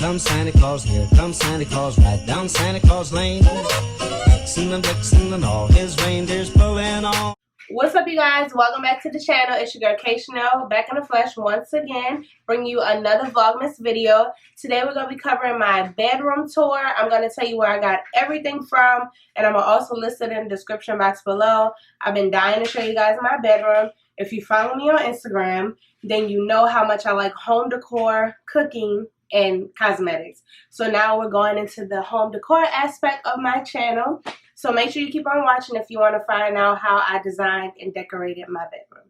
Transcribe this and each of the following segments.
comes Santa Claus, here comes Santa Claus, right down Santa Claus Lane. Vixen and all his reindeers pulling on. What's up, you guys? Welcome back to the channel. It's your girl KayChanel, back in the flesh once again, bringing you another Vlogmas video. Today we're going to be covering my bedroom tour. I'm going to tell you where I got everything from, and I'm going to also list it in the description box below. I've been dying to show you guys my bedroom. If you follow me on Instagram, then you know how much I like home decor, cooking, and cosmetics. So now we're going into the home decor aspect of my channel. So make sure you keep on watching if you want to find out how I designed and decorated my bedroom.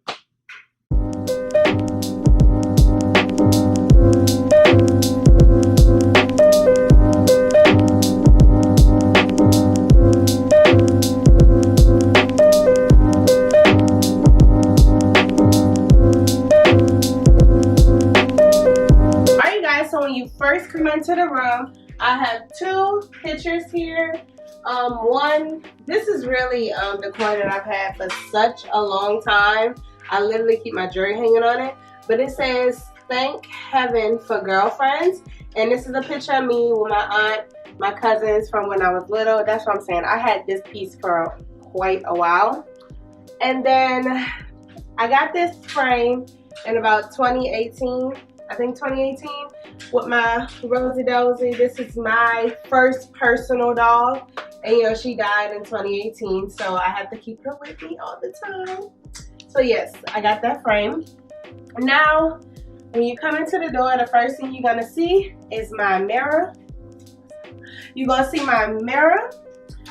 Alright guys, so when you first come into the room, I have two pictures here. One, this is really the coin that I've had for such a long time. I literally keep my jewelry hanging on it, but it says thank heaven for girlfriends, and this is a picture of me with my aunt, my cousins from when I was little. That's what I'm saying. I had this piece for quite a while, and then I got this frame in about 2018, I think 2018, with my Rosie Dozy. This is my first personal dog. And you know, she died in 2018, so I have to keep her with me all the time. So yes, I got that frame. Now, when you come into the door, the first thing you're gonna see is my mirror. You're gonna see my mirror.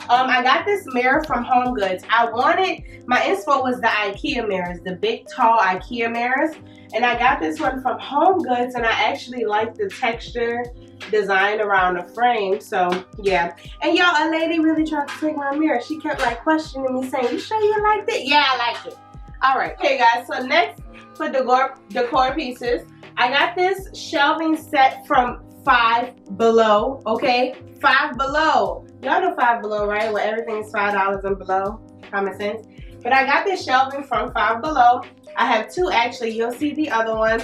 I got this mirror from Home Goods. My inspo was the IKEA mirrors, the big tall IKEA mirrors. And I got this one from Home Goods, and I actually like the texture design around the frame. So yeah. And y'all, a lady really tried to take my mirror. She kept like questioning me, saying, "You sure you like it?" Yeah, I like it. Alright, okay guys, so next for decor pieces, I got this shelving set from Five Below. Okay, Five Below. Y'all know Five Below, right? Where everything is $5 and below. Common sense. But I got this shelving from Five Below. I have two actually. You'll see the other one.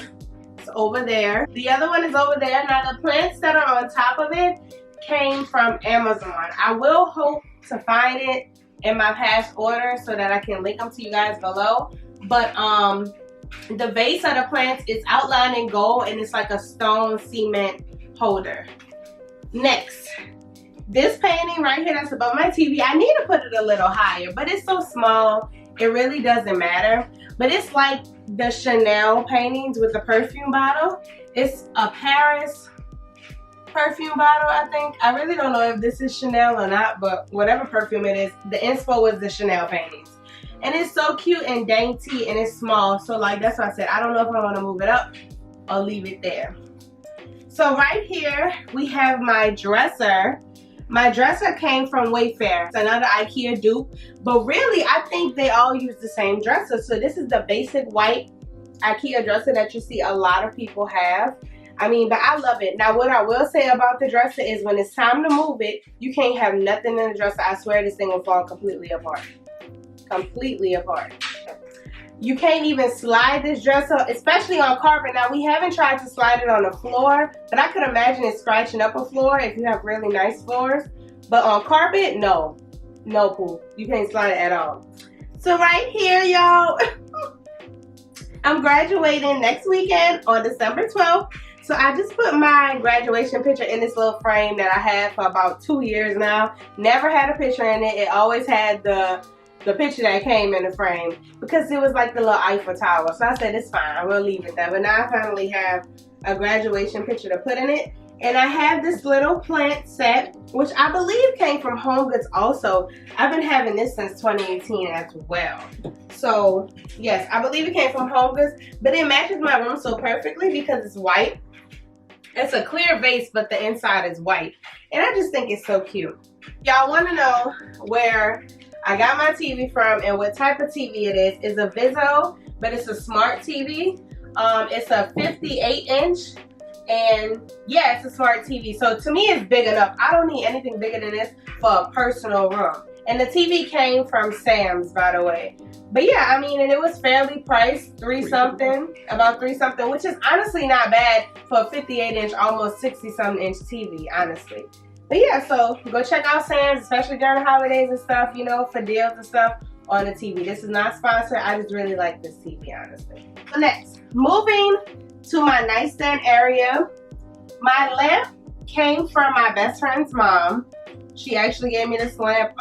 It's over there. The other one is over there. Now the plants that are on top of it came from Amazon. I will hope to find it in my past order so that I can link them to you guys below. But the vase of the plants is outlined in gold, and it's like a stone cement holder. Next, this painting right here that's above my TV, I need to put it a little higher, but it's so small, it really doesn't matter. But it's like the Chanel paintings with the perfume bottle. It's a Paris perfume bottle, I think. I really don't know if this is Chanel or not, but whatever perfume it is, the inspo was the Chanel paintings. And it's so cute and dainty, and it's small. So like, that's what I said. I don't know if I want to move it up or leave it there. So right here, we have my dresser. My dresser came from WAYFAIR. It's another IKEA dupe, but really I think they all use the same dresser. So this is the basic white IKEA dresser that you see a lot of people have. I mean, but I love it. Now what I will say about the dresser is when it's time to move it, you can't have nothing in the dresser. I swear this thing will fall completely apart. Completely apart. You can't even slide this dresser, especially on carpet. Now, we haven't tried to slide it on the floor, but I could imagine it scratching up a floor if you have really nice floors. But on carpet, no. No, poo. You can't slide it at all. So right here, y'all, I'm graduating next weekend on December 12th. So I just put my graduation picture in this little frame that I had for about 2 years now. Never had a picture in it. It always had the picture that came in the frame because it was like the little Eiffel Tower. So I said, it's fine, we'll leave it there. But now I finally have a graduation picture to put in it. And I have this little plant set, which I believe came from Home Goods also. I've been having this since 2018 as well. So yes, I believe it came from Home Goods, but it matches my room so perfectly because it's white. It's a clear vase, but the inside is white. And I just think it's so cute. Y'all want to know where I got my TV from and what type of TV it is. It's a Vizzo, but it's a smart TV. It's a 58-inch, and yeah, it's a smart TV. So to me, it's big enough. I don't need anything bigger than this for a personal room. And the TV came from Sam's, by the way. But yeah, I mean, and it was fairly priced, about three something, which is honestly not bad for a 58-inch, almost 60-something inch TV, honestly. But yeah, so go check out Sam's, especially during the holidays and stuff, you know, for deals and stuff on the TV. This is not sponsored. I just really like this TV, honestly. So next, moving to my nightstand area. My lamp came from my best friend's mom. She actually gave me this lamp.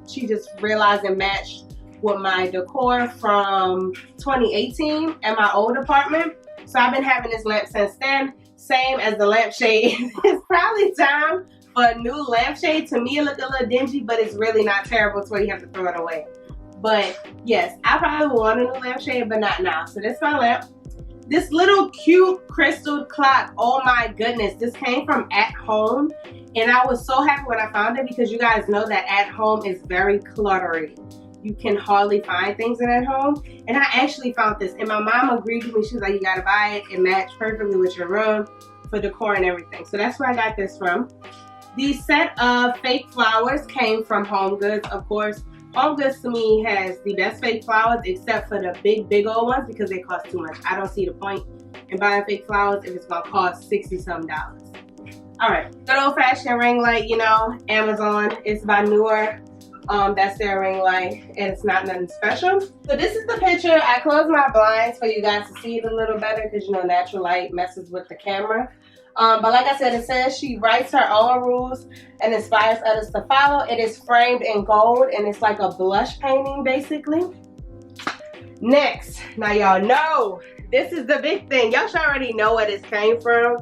She just realized it matched with my decor from 2018 at my old apartment. So I've been having this lamp since then. Same as the lampshade. It's probably time for a new lampshade. To me, it looked a little dingy, but it's really not terrible to where you have to throw it away. But yes, I probably want a new lampshade, but not now. So this is my lamp. This little cute crystal clock, oh my goodness, this came from At Home. And I was so happy when I found it because you guys know that At Home is very cluttery. You can hardly find things in At Home. And I actually found this, and my mom agreed with me. She was like, you gotta buy it. It matched perfectly with your room for decor and everything. So that's where I got this from. The set of fake flowers came from Home Goods, of course. Home Goods to me has the best fake flowers except for the big old ones because they cost too much. I don't see the point in buying fake flowers if it's gonna cost $60-something. All right, good old fashioned ring light, you know, Amazon. It's by Newer. That's their ring light, and it's not nothing special. So this is the picture. I closed my blinds for you guys to see it a little better because you know natural light messes with the camera. But like I said, it says she writes her own rules and inspires others to follow. It is framed in gold and it's like a blush painting basically. Next, now y'all know this is the big thing. Y'all should already know where this came from,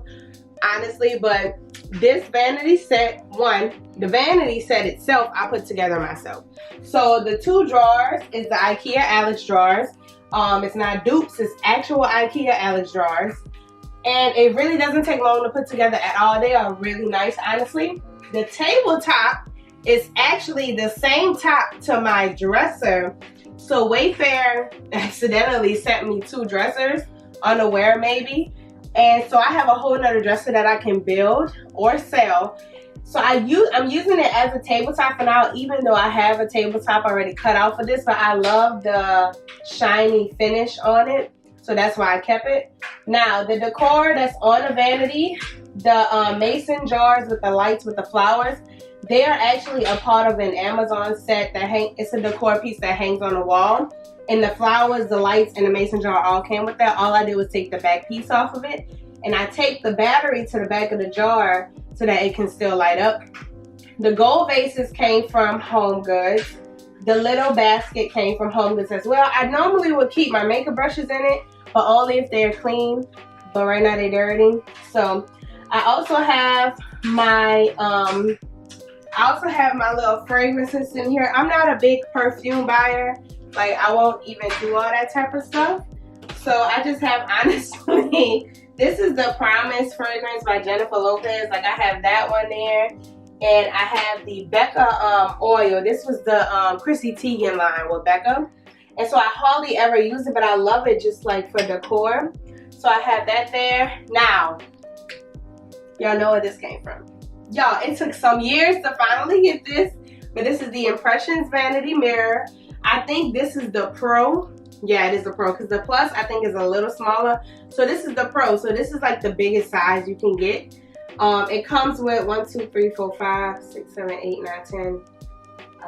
honestly, but this vanity set, the vanity set itself I put together myself. So the two drawers is the IKEA Alex drawers. It's not dupes, it's actual IKEA Alex drawers. And it really doesn't take long to put together at all. They are really nice, honestly. The tabletop is actually the same top to my dresser. So WAYFAIR accidentally sent me two dressers, unaware maybe. And so I have a whole nother dresser that I can build or sell. So I'm using it as a tabletop for now, even though I have a tabletop already cut out for this, but I love the shiny finish on it. So that's why I kept it. Now, the decor that's on the vanity, the mason jars with the lights with the flowers, they are actually a part of an Amazon set that it's a decor piece that hangs on the wall. And the flowers, the lights, and the mason jar all came with that. All I did was take the back piece off of it. And I taped the battery to the back of the jar so that it can still light up. The gold vases came from Home Goods. The little basket came from Home Goods as well. I normally would keep my makeup brushes in it, but only if they're clean. But right now they're dirty. So I also have my little fragrances in here. I'm not a big perfume buyer. Like, I won't even do all that type of stuff. So I just have, honestly, this is the Promise fragrance by Jennifer Lopez. Like, I have that one there. And I have the Becca oil. This was the Chrissy Teigen line with Becca. And so I hardly ever use it, but I love it just like for decor. So I have that there. Now, y'all know where this came from. Y'all, it took some years to finally get this, but this is the Impressions Vanity Mirror. I think this is the Pro. Yeah, it is the Pro, because the Plus I think is a little smaller. So this is the Pro. So this is like the biggest size you can get. It comes with 1, 2, 3, 4, 5, 6, 7, 8, 9, 10,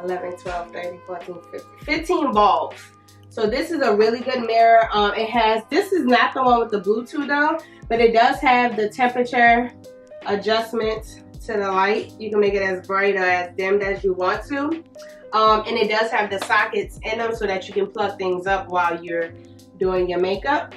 11, 12, 13, 14, 15 bulbs. So this is a really good mirror. This is not the one with the Bluetooth though, but it does have the temperature adjustment to the light. You can make it as bright or as dimmed as you want to. And it does have the sockets in them so that you can plug things up while you're doing your makeup.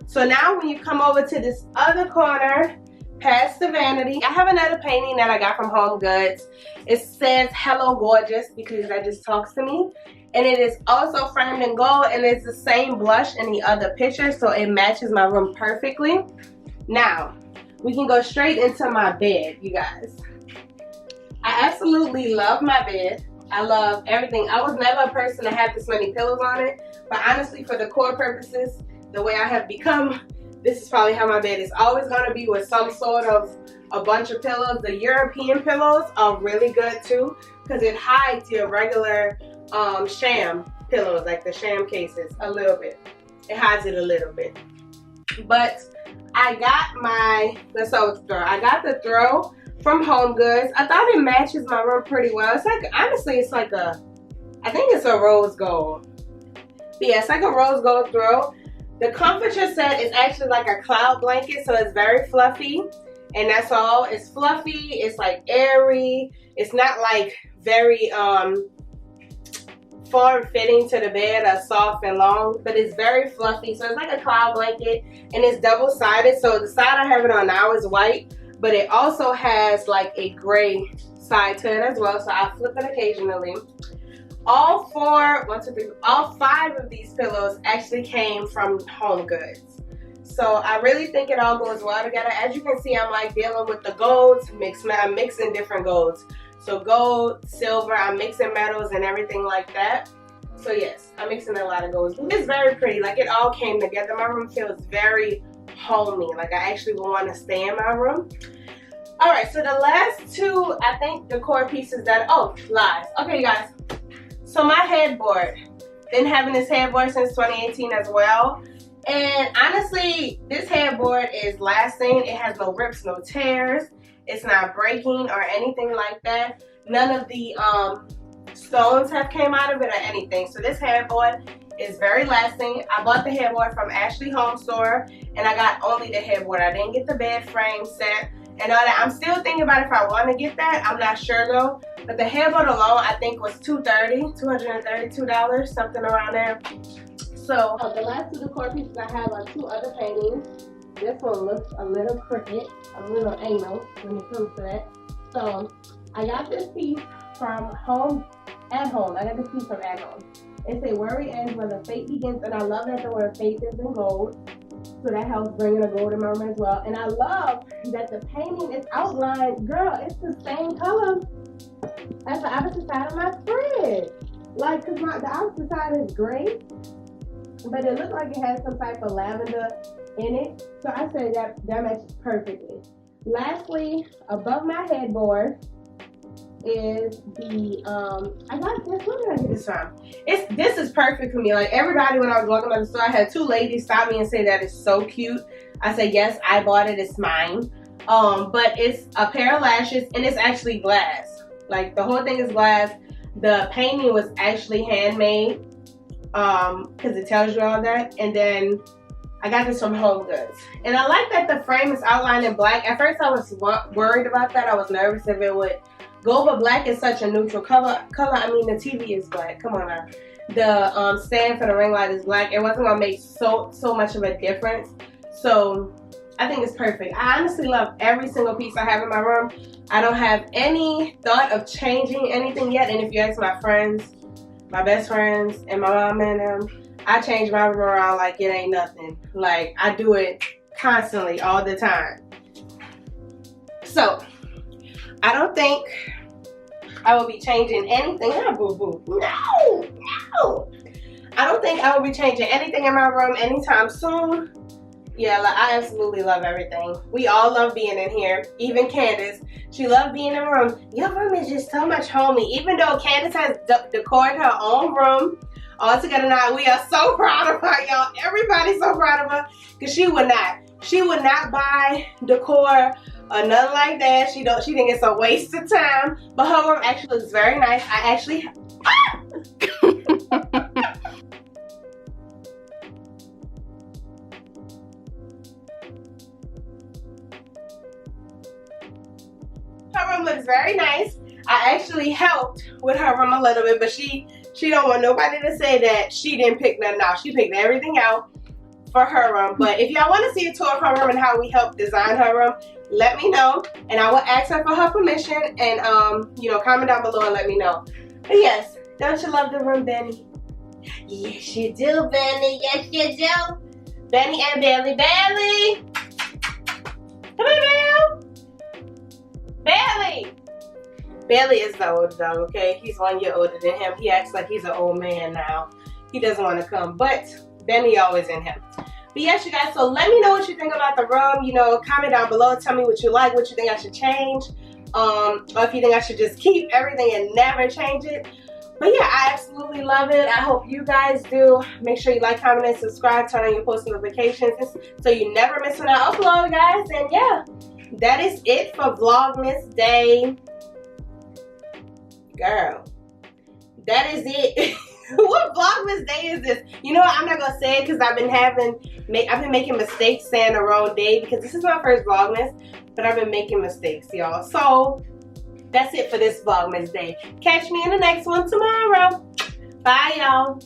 So now when you come over to this other corner, past the vanity, I have another painting that I got from Home Goods. It says Hello Gorgeous because that just talks to me. And it is also framed in gold, and it's the same blush in the other picture, so it matches my room perfectly. Now, we can go straight into my bed, you guys. I absolutely love my bed. I love everything. I was never a person to have this many pillows on it, but honestly, for decor purposes, the way I have become this is probably how my bed is always going to be, with some sort of a bunch of pillows. The European pillows are really good too, because it hides your regular sham pillows, like the sham cases, a little bit. It hides it a little bit. But I got let's start with the throw. I got the throw from Home Goods. I thought it matches my room pretty well. It's like, honestly, it's like I think it's a rose gold. But yeah, it's like a rose gold throw. The comforter set is actually like a cloud blanket, so it's very fluffy. And that's all. It's fluffy, it's like airy. It's not like very form-fitting to the bed or soft and long, but it's very fluffy. So it's like a cloud blanket, and it's double-sided. So the side I have it on now is white, but it also has like a gray side to it as well, so I flip it occasionally. All 5 of these pillows actually came from Home Goods. So I really think it all goes well together. As you can see, I'm like dealing with the golds, I'm mixing different golds. So gold, silver, I'm mixing metals and everything like that. So yes, I'm mixing a lot of golds. It's very pretty, like it all came together. My room feels very homey, like I actually would want to stay in my room. Alright, so the last two, I think, decor pieces that, oh, lies. Okay, you guys. So my headboard, been having this headboard since 2018 as well. And honestly, this headboard is lasting. It has no rips, no tears. It's not breaking or anything like that. None of the stones have came out of it or anything. So this headboard is very lasting. I bought the headboard from Ashley Home Store, and I got only the headboard. I didn't get the bed frame set and all that. I'm still thinking about if I want to get that. I'm not sure though. But the headboard alone, I think, was $232, something around there. So the last two decor pieces I have are 2 other paintings. This one looks a little crooked, a little anal when it comes to that. So I got this piece from At Home. I got this piece from At Home. It says, "Worry ends when the fate begins," and I love that the word faith is in gold. So that helps bring in a gold in my room as well. And I love that the painting is outlined. Girl, it's the same color as the opposite side of my fridge. Like, cause the opposite side is gray, but it looked like it has some type of lavender in it. So I said that matches perfectly. Lastly, above my headboard is the I got this. Where did I get this from? This is perfect for me. Like, everybody, when I was walking by the store, I had 2 ladies stop me and say that it's so cute. I said, yes, I bought it, it's mine. But it's a pair of lashes, and it's actually glass. Like, the whole thing is glass. The painting was actually handmade, because it tells you all that. And then I got this from Home Goods, and I like that the frame is outlined in black. At first I was worried about that. I was nervous if it would go, but black is such a neutral color. I mean, the TV is black. Come on now. The stand for the ring light is black. It wasn't gonna make so much of a difference. So I think it's perfect. I honestly love every single piece I have in my room. I don't have any thought of changing anything yet. And if you ask my friends, my best friends, and my mom and them, I change my room around like it ain't nothing. Like, I do it constantly, all the time. So I don't think I will be changing anything. No, boo-boo. No. I don't think I will be changing anything in my room anytime soon. Yeah, like, I absolutely love everything. We all love being in here. Even Candace, she loved being in the room. Your room is just so much homey. Even though Candace has decorated her own room all together now, we are so proud of her, y'all. Everybody's so proud of her, because she would not buy decor or nothing like that. She think it's a waste of time. But her room actually looks very nice. I actually her room looks very nice. I actually helped with her room a little bit, but she don't want nobody to say that she didn't pick nothing out. She picked everything out for her room. But if y'all want to see a tour of her room and how we helped design her room, let me know, and I will ask her for her permission, and you know, comment down below and let me know. But yes, don't you love the room, Benny? Yes, you do, Benny. Yes, you do. Benny and Bailey. Bailey! Come here, Bill! Bailey! Bailey is the old dog, okay? He's 1 year older than him. He acts like he's an old man now. He doesn't want to come, but Benny always in him. But yes, you guys, so let me know what you think about the room. You know, comment down below. Tell me what you like, what you think I should change. Or if you think I should just keep everything and never change it. But yeah, I absolutely love it. I hope you guys do. Make sure you like, comment, and subscribe. Turn on your post notifications so you never miss when I upload, guys. And yeah, that is it for Vlogmas Day. Girl, that is it. What Vlogmas Day is this? You know what? I'm not gonna say it because I've been making mistakes saying the wrong day because this is my first Vlogmas, but I've been making mistakes, y'all. So that's it for this Vlogmas Day. Catch me in the next one tomorrow. Bye, y'all.